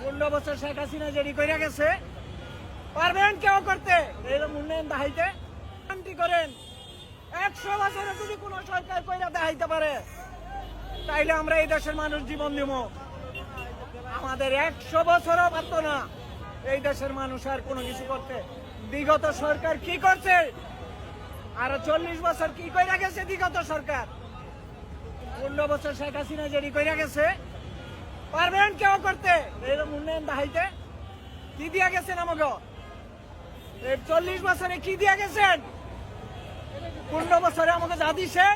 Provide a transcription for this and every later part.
15 বছর শেখ হাসিনা যেটি করে গেছে পারবেন কেউ করতে এরকম উন্নয়ন দেখাইতে করেন 100 বছরে যদি কোন সরকার কইরা দেখাইতে পারে তাইলে আমরা এই দেশের মানুষ জীবন দিব। আমাদের 100 বছরও পারত না এই দেশের মানুষ আর কোনো কিছু করতে। বিগত সরকার কি করছে, আরো 40 বছর কি কইরা গেছে বিগত সরকার। 15 বছর শেখ হাসিনা যেটি কইরা গেছে পারবেন কেউ করতে এরকম উন্নয়ন দেখাইতে। কি দিয়া গেছেন আমাকে 40 বছরে কি দিয়া গেছেন? 15 বছরে আমাকে যা দিছে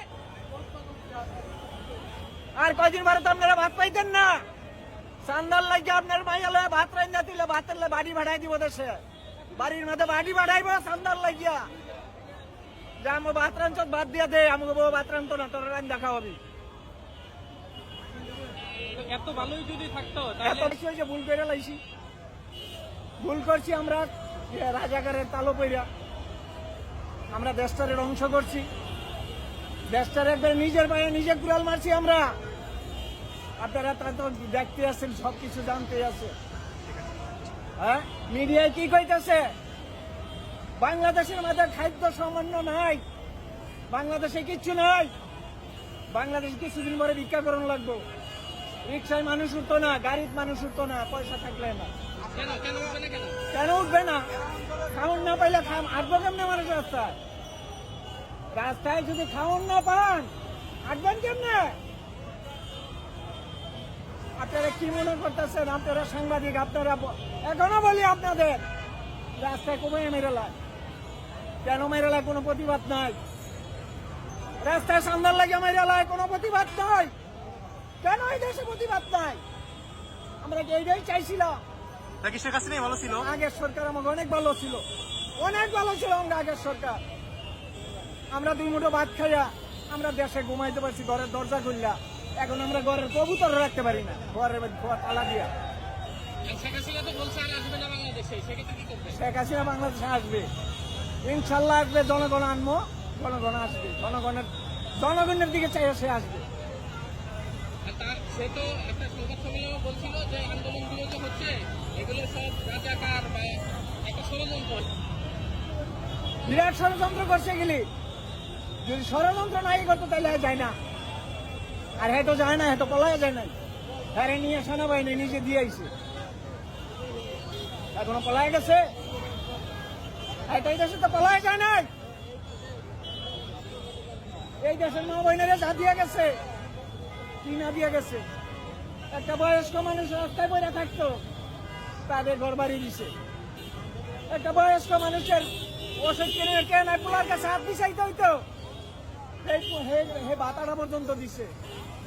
আর কয়দিন পরে তো আপনারা ভাত পাইতেন না। চান্দার লাগে আপনার মাইয়ালয়ে ভাত রান্না দিলে ভাতের বাড়ি ভাড়াই দিব দেশে, বাড়ির মধ্যে বাড়ি ভাড়াইব চান্দার লাগিয়া যে আমার ভাত রাঞ্চত ভাত দিয়া দে, আমাকে বউ ভাত রান্ধতো না, তোর রান দেখা হবে। এত ভালোই যদি থাকতো এত বেশি হয়েছে, ভুল করে লাইছি, ভুল করছি আমরা রাজাকারের তালো পইরা আমরা দেশটারে ধ্বংস করছি। দেশটার একবার নিজের পায়ে নিজে কুড়াল মারছি আমরা। আপনারা তা তো দেখতে আছেন, সবকিছু জানতে আছে। হ্যাঁ, মিডিয়ায় কি কইতেছে বাংলাদেশের মধ্যে খাদ্য সামান্য নাই, বাংলাদেশে কিচ্ছু নাই, বাংলাদেশে কিছুদিন পরে ভিক্ষা করানো লাগবো। রিক্সায় মানুষ উঠতো না, গাড়ির মানুষ উঠতো না, পয়সা থাকলে না। কেন উঠবে না? খাওয়ান না পাইলে আসবো কেমনে মানুষ রাস্তায়? রাস্তায় যদি খাওয়ান না পান আসবেন কেমনে? আপনারা কি মনে করতেছেন? আপনারা সাংবাদিক, আপনারা এখনো বলি আপনাদের রাস্তায় কমে মেরেলায়, কেন মেরেলায় কোনো প্রতিবাদ নাই? রাস্তায় সান্দার লাগে মেরেলায় কোনো প্রতিবাদ নাই, কেন এই দেশে প্রতিবাদ নাই? আমরা কি এইটাই চাইছিলাম? নাকি শেখ হাসিনাই ভালো ছিল? আগের সরকার আমাকে অনেক ভালো ছিল, অনেক ভালো ছিল আমাকে আগের সরকার। আমরা 2 মুঠো ভাত খাইয়া আমরা দেশে ঘুমাইতে পারছি ঘরের দরজা খুললা। এখন আমরা ঘরের কবুতর রাখতে পারি না, ঘরের তালা দিয়া। শেখ হাসিনা বাংলাদেশে আসবে, ইনশাল্লাহ আসবে, জনগণ আনবো, জনগণ আসবে, জনগণের দিকে চাই সে আসবে। সে তো একটা সংবাদ সম্মেলনে বলছিল যে আন্দোলনগুলো যে হচ্ছে এগুলো সব রাজাকার বা একটা ষড়যন্ত্র। বিরাট ষড়যন্ত্র করছে গেলি, যদি ষড়যন্ত্র নাই করতো তাহলে যায় না। আর হ্যাঁ তো যায় না, হ্যাঁ তো পলায় যায় নাই, হ্যাঁ নিয়ে সেনাবাহিনী নিজে দিয়ে আইছে, এখনো পলায় গেছে। এই দেশে তো পলায় যায় নাই, এই দেশের মা বহিনীরা যা দিয়ে গেছে, কিনা দিয়ে গেছে। একটা বয়স্ক মানুষ রাস্তায় বইরা থাকতো, তাদের ঘর বাড়ি দিছে। একটা বয়স্ক মানুষের ওষুধ কিনে কেনায় পোলার কাছে হাত দিছাইতে হইতো, হে বাতাটা পর্যন্ত দিছে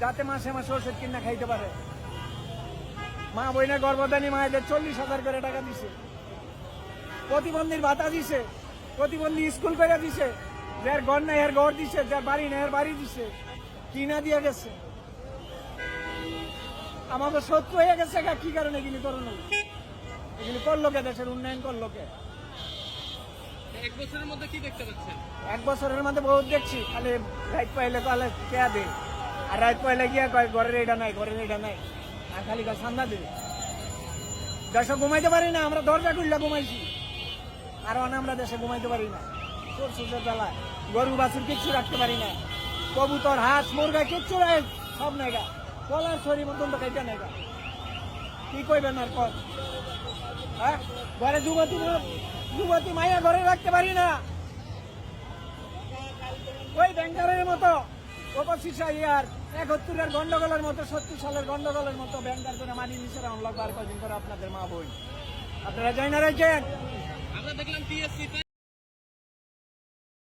যাতে মাসে মাসে ওষুধ কিনা খাইতে পারে। মা বইনের গর্ভধানী মায়েদের 40,000 করে টাকা দিছে, প্রতিবন্ধীর ভাতা দিছে, প্রতিবন্ধী স্কুল করে দিছে, যার ঘর নাই এর ঘর দিছে, যার বাড়ি নাই এর বাড়ি দিছে, কিনা দিয়ে গেছে। আমাদের শত্রু হয়ে গেছে, কি কারণে এগুলি করলো? এগুলি করলো কে? দেশের উন্নয়ন করলো কে? 1 বছরের মধ্যে কি দেখতে পাচ্ছেন? 1 বছরের মধ্যে বহুত দেখছি, খালি রাইট পাইলে কলে কে দে, আর রাইট পাইলে গিয়া কয় ঘরের এটা নাই, ঘরের এটা নাই, আর খালি সান্দা দেবে। দেশে ঘুমাইতে পারি না, আমরা দরজা খুললে ঘুমাইছি, আর আমরা দেশে ঘুমাইতে পারি না। সূর্যের জ্বালায় গরু বাছুর কিচ্ছু রাখতে পারি না, কবুতর হাঁস মুরগা কিচ্ছু সব নেগা, কলার ছড়ি মতন তো খাইতে নেগা। কি কইবেন আর কর? হ্যাঁ, ঘরে যুবতী মাইয়া ঘরে রাখতে পারি না, ওই ব্যাংকারের মতো 71-এর গন্ডগোলের মতো, 70 সালের গন্ডগোলের মতো ব্যাংকার করে মানি নিচে রাউন্ড লাগবে আর কদিন করে আপনাদের মা বই। আপনারা যাই না রেখেন। আমরা দেখলাম